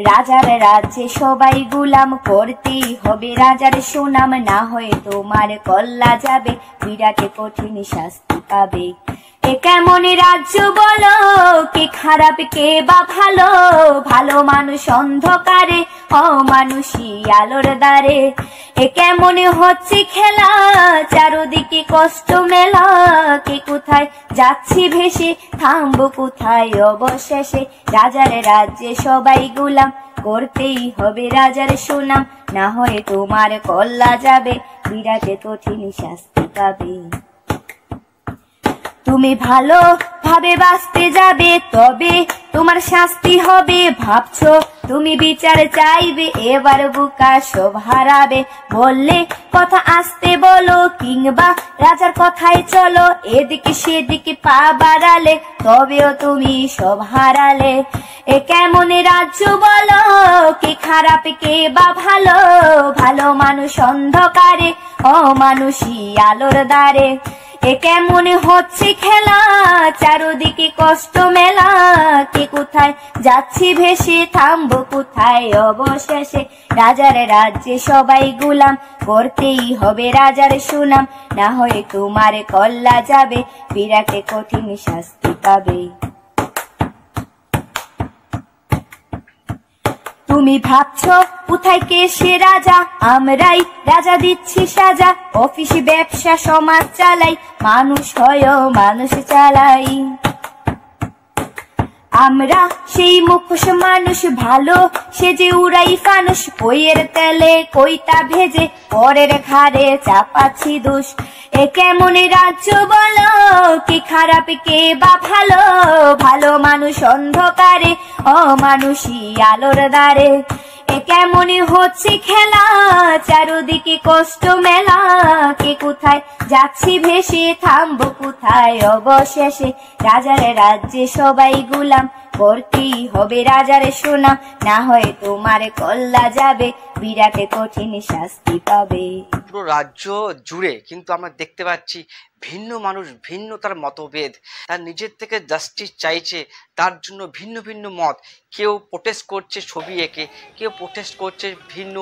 রাজার রাজ্যে সবাই গুলাম, করতেই হবে রাজার সুনাম, না হয়ে তোমার কল্লা যাবে, বিরাট কঠিন শাস্তি পাবে। এ কেমন রাজ্য বলো, কে খারাপ কে বা ভালো, ভালো মানুষ অন্ধকারে, অমানুষী আলোর দ্বারে। এ কেমন হচ্ছে খেলা, চারদিকে কষ্ট মেলা, কে কোথায় যাচ্ছি ভেসে, থামবো কোথায় অবশেষে। রাজার রাজ্যে সবাই গুলাম, করতেই হবে রাজার সুনাম, না হয়ে তোমার কল্লা যাবে, বিরাট কঠিন শাস্তি পাবে। তুমি ভালো ভাবে বাঁচতে যাবে, তবে তোমার শাস্তি হবে, ভাবছো তুমি বিচার চাইবে, এবার বুকা সব হারাবে। বললে কথা আসতে বলো, কিংবা রাজার কথায় চলো, এদিকে সেদিকে পা বাড়ালে, তবেও তুমি সব হারালে। এ কেমন রাজ্য বলো, কে খারাপ কে বা ভালো, ভালো মানুষ অন্ধকারে, অমানুষী আলোর দ্বারে। এ কেমন হচ্ছে খেলা, চারদিকে কষ্ট মেলা, কে কোথায় যাচ্ছি ভেসে, থামবো কোথায় অবশেষে। রাজার রাজ্যে সবাই গুলাম, করতেই হবে রাজার সুনাম, না হয়ে তোমার কল্লা যাবে, বিরাট কঠিন শাস্তি পাবে। তুমি ভাবছো কোথায় কে সে রাজা, আমরাই রাজা দিচ্ছি সাজা, অফিস ব্যবসা সমাজ চালাই, মানুষ হয় মানুষ চালাই। আমরা সেই মুখোশ মানুষ, ভালো সেজে উড়াই ফানুষ, কইয়ের তেলে কইতা ভেজে, পরের ঘাড়ে চাপাচ্ছি দোষ। এ কেমন রাজ্য বলো, কে খারাপ কে বা ভালো, ভালো মানুষ অন্ধকারে, অমানুষী আলোর দ্বারে। এ কেমন হচ্ছে খেলা, চারদিকে কষ্ট মেলা, কে কোথায় যাচ্ছি ভেসে, থামবো কোথায় অবশেষে। রাজার রাজ্যে সবাই গুলাম, করতেই হবে রাজার সুনাম, না হয় তোমার কল্লা যাবে, বিরাট কঠিন শাস্তি পাবে। পুরো রাজ্য জুড়ে কিন্তু আমরা দেখতে পাচ্ছি ভিন্ন মানুষ, ভিন্ন তার মতভেদ, তার নিজের থেকে জাস্টিস চাইছে, তার জন্য ভিন্ন ভিন্ন মত। কেউ প্রোটেস্ট করছে ছবি এঁকে, কেউ প্রোটেস্ট করছে ভিন্ন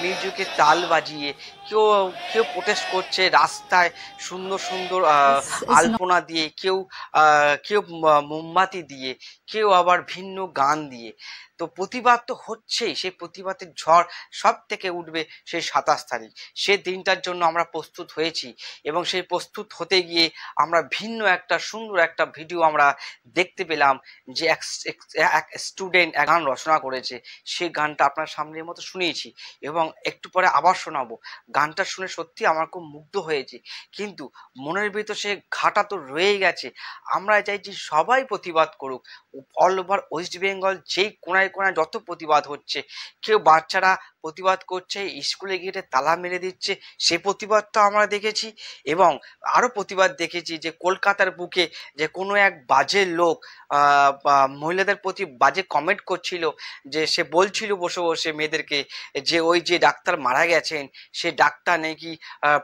মিউজিকের তাল বাজিয়ে, কেউ কেউ প্রোটেস্ট করছে রাস্তায় সুন্দর সুন্দর আলপনা দিয়ে, কেউ কেউ মোমবাতি দিয়ে, কেউ আবার ভিন্ন গান দিয়ে। তো প্রতিবাদ তো হচ্ছেই, সেই প্রতিবাদের ঝড় সব থেকে উঠবে সেই 27 তারিখ। সে দিনটার জন্য আমরা প্রস্তুত হয়েছি, এবং সেই প্রস্তুত হতে গিয়ে আমরা ভিন্ন একটা সুন্দর একটা ভিডিও আমরা দেখতে পেলাম, যে এক স্টুডেন্ট এক গান রচনা করেছে। সেই গানটা আপনার সামনের মতো শুনিয়েছি, এবং একটু পরে আবার শোনাবো। গানটা শুনে সত্যি আমার খুব মুগ্ধ হয়েছে, কিন্তু মনের ভিতর সে ঘাটা তো রয়েই গেছে। আমরা চাইছি সবাই প্রতিবাদ করুক, অল ওভার ওয়েস্ট বেঙ্গল যেই কোনায় কোনায় যত প্রতিবাদ হচ্ছে। কেউ বাচ্চারা প্রতিবাদ করছে, স্কুলে গিয়ে তালা মেরে দিচ্ছে, সে প্রতিবাদটা আমরা দেখেছি। এবং আরও প্রতিবাদ দেখেছি যে কলকাতার বুকে যে কোনো এক বাজে লোক মহিলাদের প্রতি বাজে কমেন্ট করছিল, যে সে বলছিল বসে বসে মেয়েদেরকে যে ওই যে ডাক্তার মারা গেছেন, সে ডাক্তার নাকি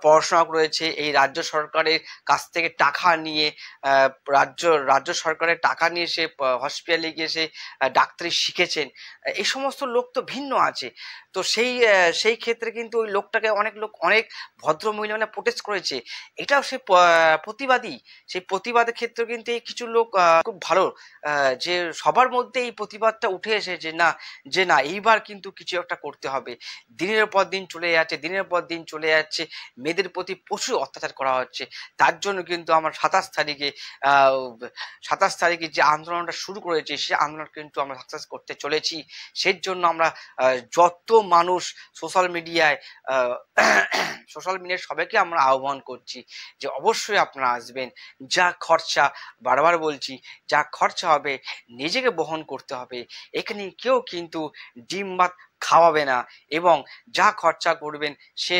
পড়াশোনা করেছে এই রাজ্য সরকারের কাছ থেকে টাকা নিয়ে, রাজ্য সরকারের টাকা নিয়ে সে হসপিটালে গিয়ে সে ডাক্তারি শিখেছেন। এই সমস্ত লোক তো ভিন্ন আছে। তো সেই ক্ষেত্রে কিন্তু ওই লোকটাকে অনেক ভদ্র মহিলা মানে প্রোটেস্ট করেছে। এটাও সে প্রতিবাদী। সেই প্রতিবাদের ক্ষেত্রে কিন্তু এই কিছু লোক খুব ভালো, যে সবার মধ্যে এই প্রতিবাদটা উঠে এসেছে, যে না এইবার কিন্তু কিছু একটা করতে হবে। দিনের পর দিন চলে যাচ্ছে, মেয়েদের প্রতি প্রচুর অত্যাচার করা হচ্ছে। তার জন্য কিন্তু আমার 27 তারিখে যে আন্দোলনটা শুরু করেছি, সে আন্দোলন কিন্তু আমরা সাকসেস করতে চলেছি। সেই জন্য আমরা যত মানুষ সোশ্যাল মিডিয়ায় সবাইকে আমরা আহ্বান করছি যে অবশ্যই আপনারা আসবেন। যা খরচা, বারবার বলছি, যা খরচা হবে নিজেকে বহন করতে হবে। এখানে কেউ কিন্তু ডিম ভাত খাওয়াবে না, এবং যা খরচা করবেন সে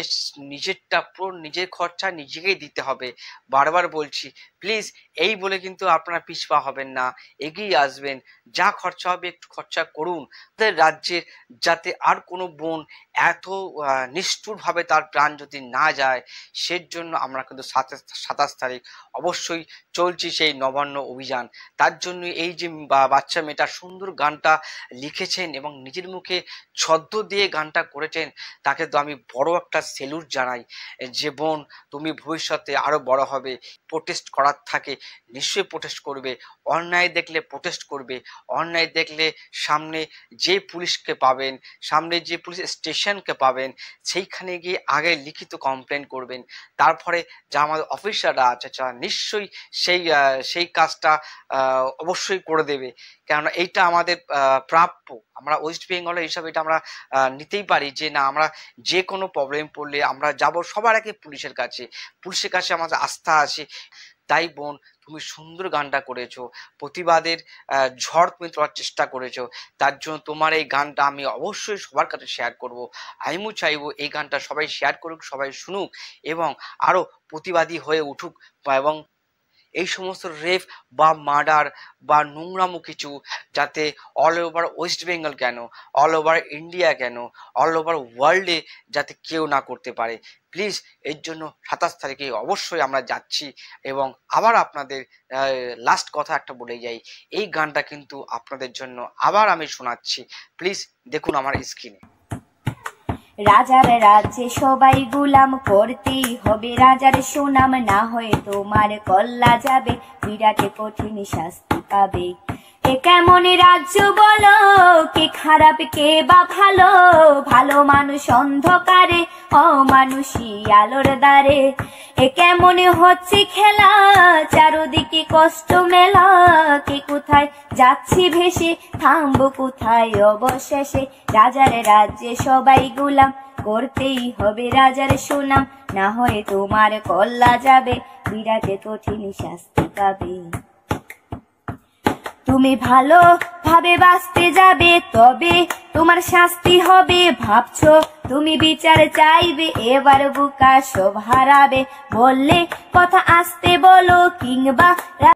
নিজেরটা পুরো নিজের খরচা নিজেকেই দিতে হবে। বারবার বলছি, প্লিজ এই বলে কিন্তু আপনারা পিছপা হবেন না, এগিয়ে আসবেন। যা খরচা হবে একটু খরচা করুন। আমাদের রাজ্যের যাতে আর কোনো বোন এত নিষ্ঠুরভাবে তার প্রাণ যদি না যায়, সের জন্য আমরা কিন্তু 27 তারিখ অবশ্যই চলছি সেই নবান্ন অভিযান। তার জন্য এই যে বাচ্চা মেয়েটা সুন্দর গানটা লিখেছেন এবং নিজের মুখে ছদ্ম দিয়ে গানটা করেছেন, তাকে তো আমি বড় একটা সেলুট জানাই। যে বোন তুমি ভবিষ্যতে আরো বড় হবে, প্রোটেস্ট করার থাকে নিশ্চয়ই প্রোটেস্ট করবে, অন্যায় দেখলে প্রোটেস্ট করবে, অন্যায় দেখলে সামনে যে পুলিশকে পাবেন, সামনে যে পুলিশ স্টেশনকে পাবেন, সেইখানে গিয়ে আগে লিখিত কমপ্লেন করবেন। তারপরে যা আমাদের অফিসাররা আছে যারা নিশ্চয়ই সেই কাজটা অবশ্যই করে দেবে, কেননা এইটা আমাদের প্রাপ্য। আমরা ওয়েস্ট বেঙ্গলের হিসাবে এটা আমরা নিতেই পারি যে না, আমরা যে কোনো প্রবলেম পড়লে আমরা যাব সবার আগে পুলিশের কাছে, পুলিশের কাছে আমাদের আস্থা আছে। তাই বোন তুমি সুন্দর গানটা করেছো, প্রতিবাদের ঝড় তুমি তোলার চেষ্টা করেছো, তার জন্য তোমার এই গানটা আমি অবশ্যই সবার কাছে শেয়ার করব। আমিও চাইবো এই গানটা সবাই শেয়ার করুক, সবাই শুনুক এবং আরো প্রতিবাদী হয়ে উঠুক, এবং এই সমস্ত রেপ বা মার্ডার বা নোংরামো কিছু যাতে অল ওভার ওয়েস্ট বেঙ্গল কেন, অল ওভার ইন্ডিয়া কেন, অল ওভার ওয়ার্ল্ডে যাতে কেউ না করতে পারে। প্লিজ এর জন্য 27 তারিখে অবশ্যই আমরা যাচ্ছি। এবং আবার আপনাদের লাস্ট কথা একটা বলে যাই, এই গানটা কিন্তু আপনাদের জন্য আবার আমি শোনাচ্ছি, প্লিজ দেখুন আমার স্ক্রিনে। রাজার রাজ্যে সবাই গুলাম, করতেই হবে রাজার সুনাম, না হয়ে তোমার কল্লা যাবে, বিরাট কঠিন শাস্তি পাবে। এ কেমন রাজ্য বলো, কে খারাপ কে বা ভালো, ভালো মানুষ অন্ধকারে, অমানুষী আলোর দ্বারে। এ কেমন হচ্ছে খেলা, চারদিকে কষ্ট মেলা, কে কোথায় যাচ্ছি ভেসে, থামবো কোথায় অবশেষে। রাজার রাজ্যে সবাই গুলাম, করতেই হবে রাজার সুনাম, না হয়ে তোমার কল্লা যাবে, বিরাট কঠিন শাস্তি পাবে। তুমি ভালো ভাবে বাঁচতে যাবে, তবে তোমার শাস্তি হবে, ভাবছো তুমি বিচার চাইবে, এবার বুকা সব হারাবে। বললে কথা আসতে বলো, কিংবা